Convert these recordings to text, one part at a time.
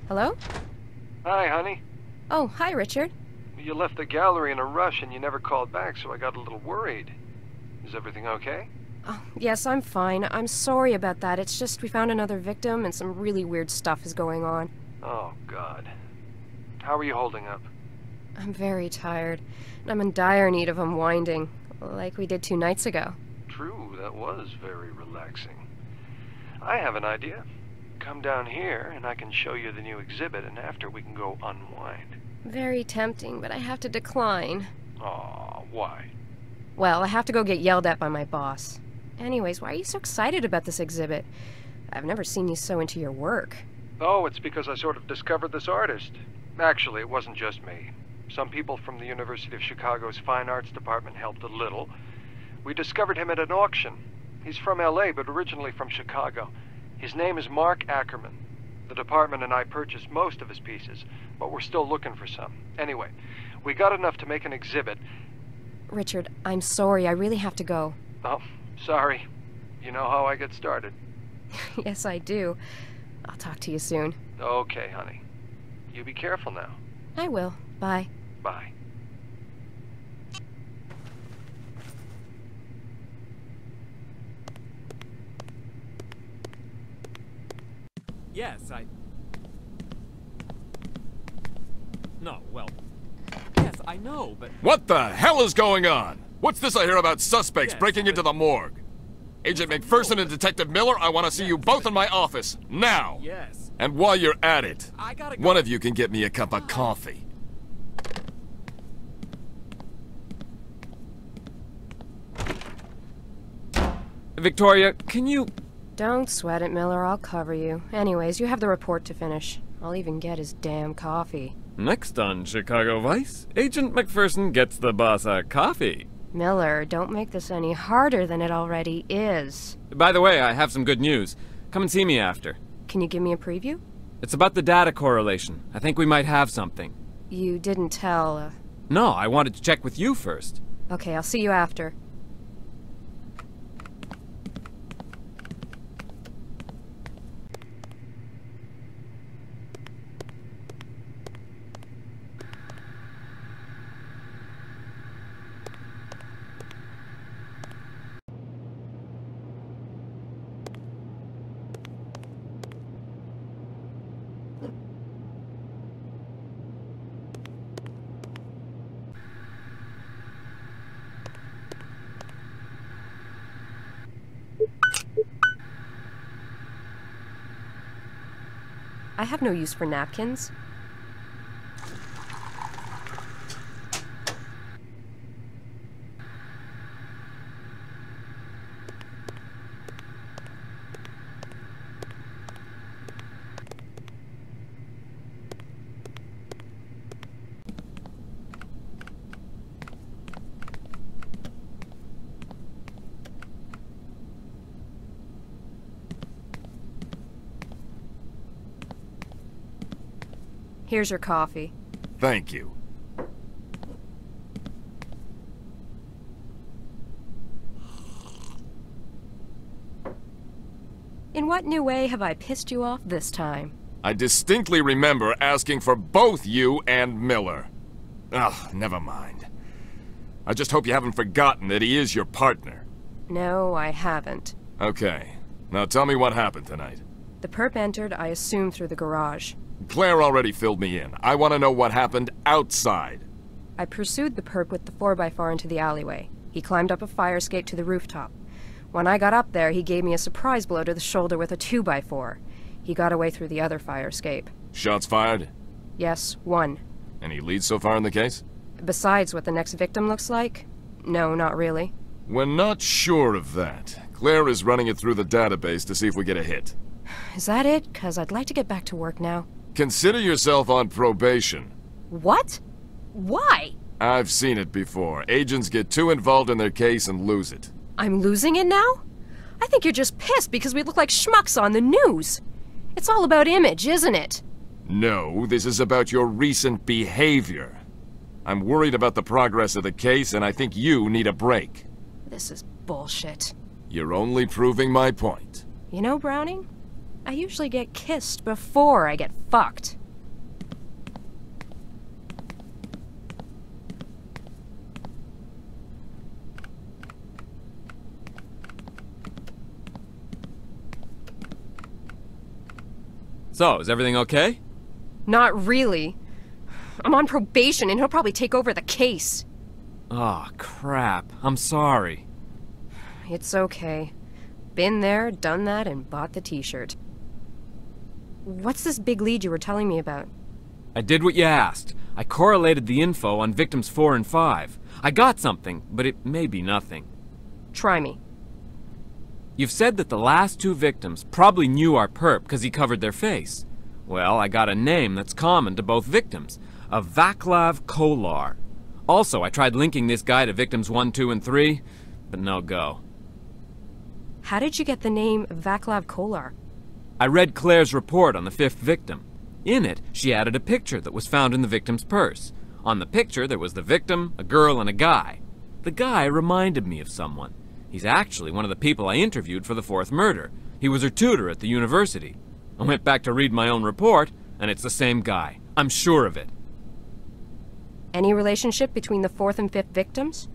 Hello? Hi, honey. Oh, hi, Richard. You left the gallery in a rush and you never called back, so I got a little worried. Is everything okay? Oh, yes, I'm fine. I'm sorry about that. It's just we found another victim and some really weird stuff is going on. Oh, God. How are you holding up? I'm very tired, and I'm in dire need of unwinding, like we did 2 nights ago. True, that was very relaxing. I have an idea. Come down here and I can show you the new exhibit, and after we can go unwind. Very tempting, but I have to decline. Aw, why? Well, I have to go get yelled at by my boss. Anyways, why are you so excited about this exhibit? I've never seen you so into your work. Oh, it's because I sort of discovered this artist. Actually, it wasn't just me. Some people from the University of Chicago's Fine Arts Department helped a little. We discovered him at an auction. He's from LA, but originally from Chicago. His name is Mark Ackerman. The department and I purchased most of his pieces, but we're still looking for some. Anyway, we got enough to make an exhibit. Richard, I'm sorry. I really have to go. Oh, sorry. You know how I get started. Yes, I do. I'll talk to you soon. Okay, honey. You be careful now. I will. Bye. Bye. Yes, No, well... Yes, I know, but... What the hell is going on? What's this I hear about suspects Yes, breaking into the morgue? Agent McPherson and Detective Miller, I want to see you both in my office, now! Yes. And while you're at it, I gotta go. one of you can get me a cup of coffee. Victoria, can you... Don't sweat it, Miller. I'll cover you. Anyways, you have the report to finish. I'll even get his damn coffee. Next on Chicago Vice, Agent McPherson gets the boss a coffee. Miller, don't make this any harder than it already is. By the way, I have some good news. Come and see me after. Can you give me a preview? It's about the data correlation. I think we might have something. You didn't tell, No, I wanted to check with you first. Okay, I'll see you after. I have no use for napkins. Here's your coffee. Thank you. In what new way have I pissed you off this time? I distinctly remember asking for both you and Miller. Ugh, never mind. I just hope you haven't forgotten that he is your partner. No, I haven't. Okay. Now tell me what happened tonight. The perp entered, I assume, through the garage. Claire already filled me in. I want to know what happened outside. I pursued the perp with the 4x4 into the alleyway. He climbed up a fire escape to the rooftop. When I got up there, he gave me a surprise blow to the shoulder with a 2x4. He got away through the other fire escape. Shots fired? Yes, 1. Any leads so far in the case? Besides what the next victim looks like? No, not really. We're not sure of that. Claire is running it through the database to see if we get a hit. Is that it? 'Cause I'd like to get back to work now. Consider yourself on probation. What? Why? I've seen it before. Agents get too involved in their case and lose it. I'm losing it now? I think you're just pissed because we look like schmucks on the news. It's all about image, isn't it? No, this is about your recent behavior. I'm worried about the progress of the case, and I think you need a break. This is bullshit. You're only proving my point. You know, Browning? I usually get kissed before I get fucked. So, is everything okay? Not really. I'm on probation and he'll probably take over the case. Oh, crap. I'm sorry. It's okay. Been there, done that, and bought the t-shirt. What's this big lead you were telling me about? I did what you asked. I correlated the info on victims 4 and 5. I got something, but it may be nothing. Try me. You've said that the last 2 victims probably knew our perp because he covered their face. Well, I got a name that's common to both victims. A Vaclav Kolar. Also, I tried linking this guy to victims 1, 2, and 3, but no go. How did you get the name Vaclav Kolar? I read Claire's report on the 5th victim. In it, she added a picture that was found in the victim's purse. On the picture, there was the victim, a girl, and a guy. The guy reminded me of someone. He's actually one of the people I interviewed for the 4th murder. He was her tutor at the university. I went back to read my own report, and it's the same guy. I'm sure of it. Any relationship between the 4th and 5th victims?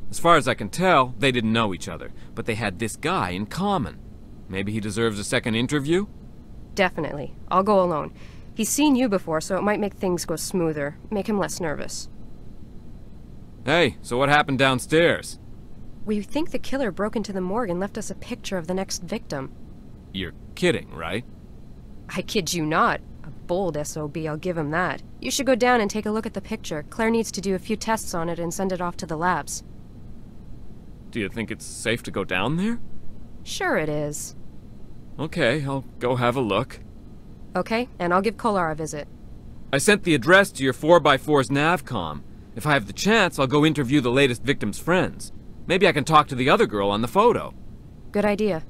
As far as I can tell, they didn't know each other, but they had this guy in common. Maybe he deserves a second interview? Definitely. I'll go alone. He's seen you before, so it might make things go smoother, make him less nervous. Hey, so what happened downstairs? We think the killer broke into the morgue and left us a picture of the next victim. You're kidding, right? I kid you not. A bold SOB, I'll give him that. You should go down and take a look at the picture. Claire needs to do a few tests on it and send it off to the labs. Do you think it's safe to go down there? Sure it is. Okay, I'll go have a look. Okay, and I'll give Kolar a visit. I sent the address to your 4x4's Navcom. If I have the chance, I'll go interview the latest victim's friends. Maybe I can talk to the other girl on the photo. Good idea.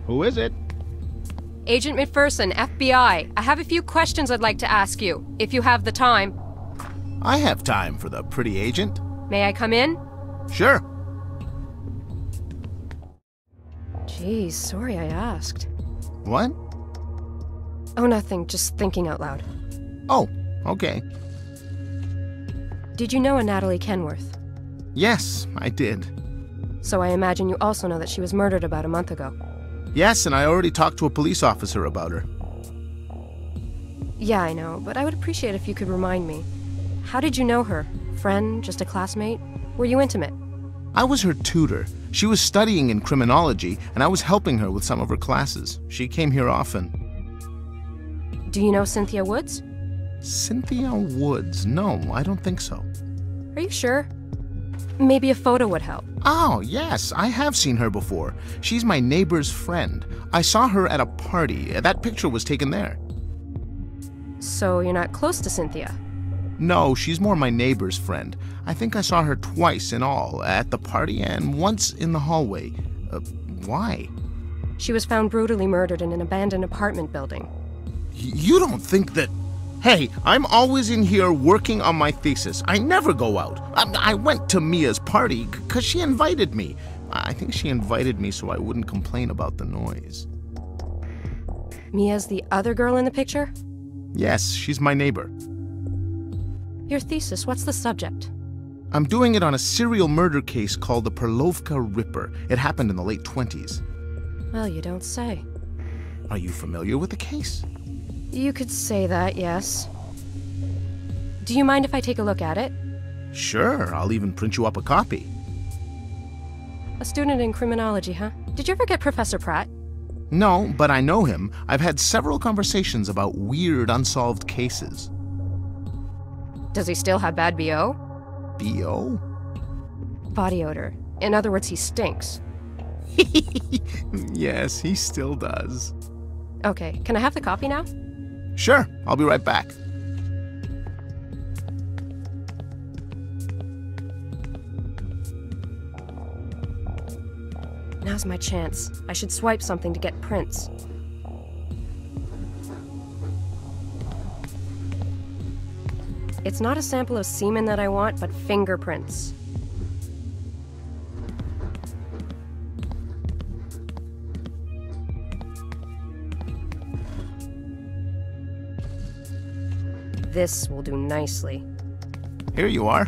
Who is it? Agent McPherson, FBI. I have a few questions I'd like to ask you, if you have the time. I have time for the pretty agent. May I come in? Sure. Geez, sorry I asked. What? Oh, nothing, just thinking out loud. Oh, okay. Did you know a Natalie Kenworth? Yes, I did. So I imagine you also know that she was murdered about a month ago. Yes, and I already talked to a police officer about her. Yeah, I know, but I would appreciate if you could remind me. How did you know her? Friend? Just a classmate? Were you intimate? I was her tutor. She was studying in criminology, and I was helping her with some of her classes. She came here often. Do you know Cynthia Woods? Cynthia Woods? No, I don't think so. Are you sure? Maybe a photo would help. Oh, yes, I have seen her before. She's my neighbor's friend. I saw her at a party. That picture was taken there. So you're not close to Cynthia? No, she's more my neighbor's friend. I think I saw her twice in all, at the party and once in the hallway. Why? She was found brutally murdered in an abandoned apartment building. You don't think that... Hey, I'm always in here working on my thesis. I never go out. I went to Mia's party because she invited me. I think she invited me so I wouldn't complain about the noise. Mia's the other girl in the picture? Yes, she's my neighbor. Your thesis, what's the subject? I'm doing it on a serial murder case called the Perlovka Ripper. It happened in the late 20s. Well, you don't say. Are you familiar with the case? You could say that, yes. Do you mind if I take a look at it? Sure, I'll even print you up a copy. A student in criminology, huh? Did you ever get Professor Pratt? No, but I know him. I've had several conversations about weird unsolved cases. Does he still have bad BO? B.O.? Body odor. In other words, he stinks. Yes, he still does. Okay, can I have the copy now? Sure, I'll be right back. Now's my chance. I should swipe something to get prints. It's not a sample of semen that I want, but fingerprints. This will do nicely. Here you are.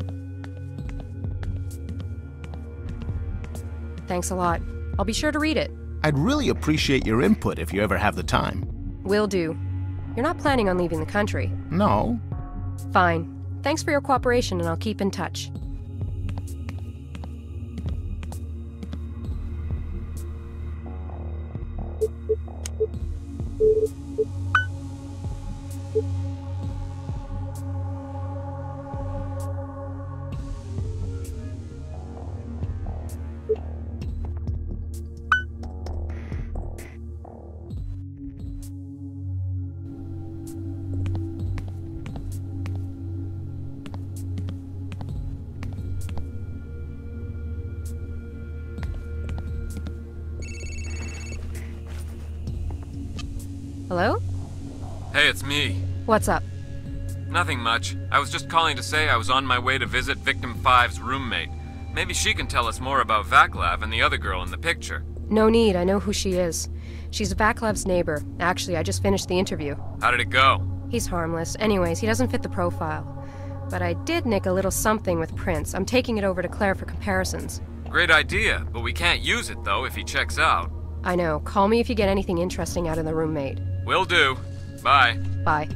Thanks a lot. I'll be sure to read it. I'd really appreciate your input if you ever have the time. Will do. You're not planning on leaving the country. No. Fine. Thanks for your cooperation, and I'll keep in touch. Hello? Hey, it's me. What's up? Nothing much. I was just calling to say I was on my way to visit Victim 5's roommate. Maybe she can tell us more about Vaclav and the other girl in the picture. No need, I know who she is. She's Vaclav's neighbor. Actually, I just finished the interview. How did it go? He's harmless. Anyways, he doesn't fit the profile. But I did nick a little something with prints. I'm taking it over to Claire for comparisons. Great idea, but we can't use it though if he checks out. I know. Call me if you get anything interesting out of the roommate. Will do. Bye. Bye.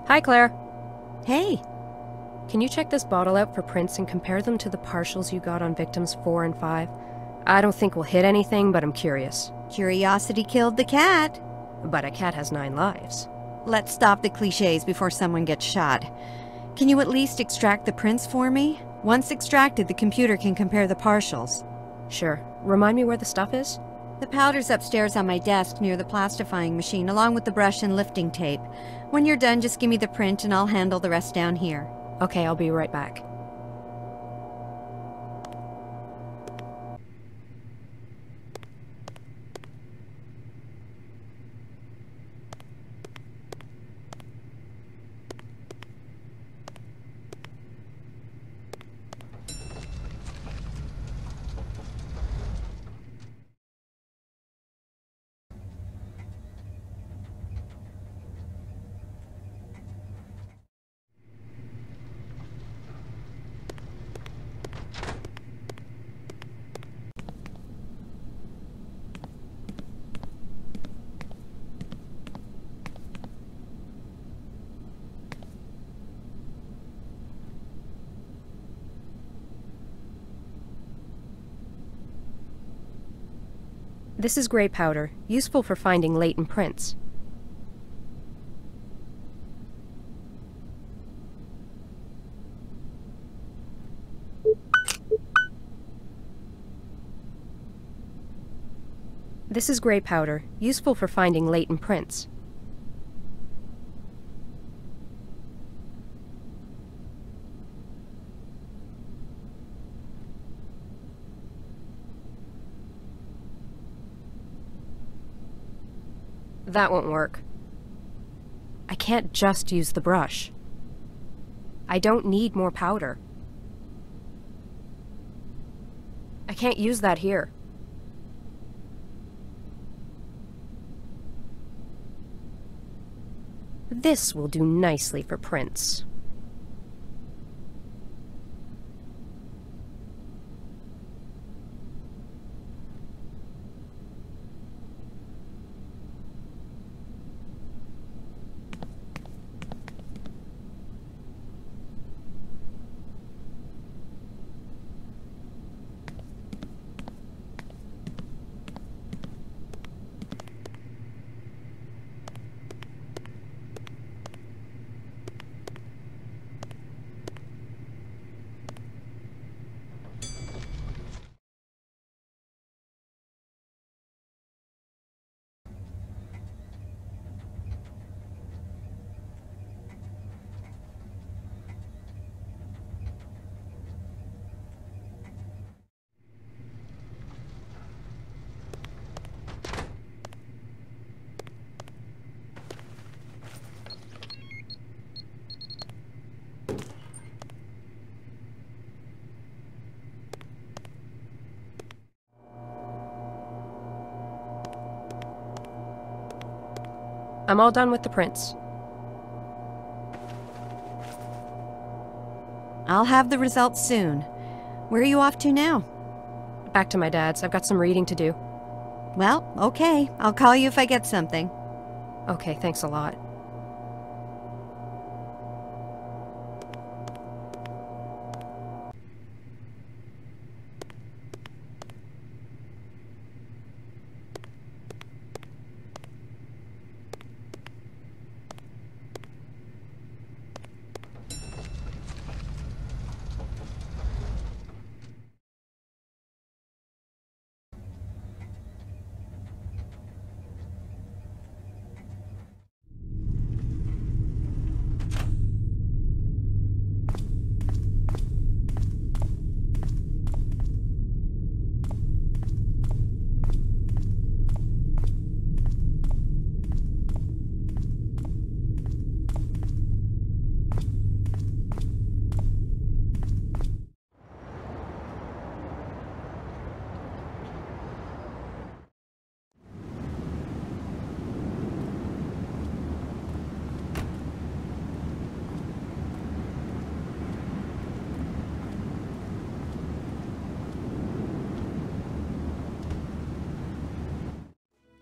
Hi, Claire. Hey. Can you check this bottle out for prints and compare them to the partials you got on victims 4 and 5? I don't think we'll hit anything, but I'm curious. Curiosity killed the cat. But a cat has 9 lives. Let's stop the cliches before someone gets shot. Can you at least extract the prints for me? Once extracted, the computer can compare the partials. Sure. Remind me where the stuff is? The powder's upstairs on my desk near the plastifying machine, along with the brush and lifting tape. When you're done, just give me the print and I'll handle the rest down here. Okay, I'll be right back. This is gray powder, useful for finding latent prints. This is gray powder, useful for finding latent prints. That won't work. I can't just use the brush. I don't need more powder. I can't use that here. This will do nicely for prints. I'm all done with the prints. I'll have the results soon. Where are you off to now? Back to my dad's. I've got some reading to do. Well, okay. I'll call you if I get something. Okay, thanks a lot.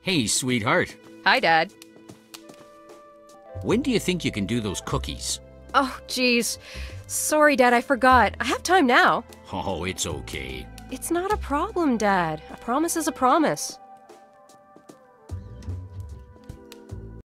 Hey, sweetheart. Hi, Dad. When do you think you can do those cookies? Oh, geez. Sorry, Dad, I forgot. I have time now. Oh, it's okay. It's not a problem, Dad. A promise is a promise.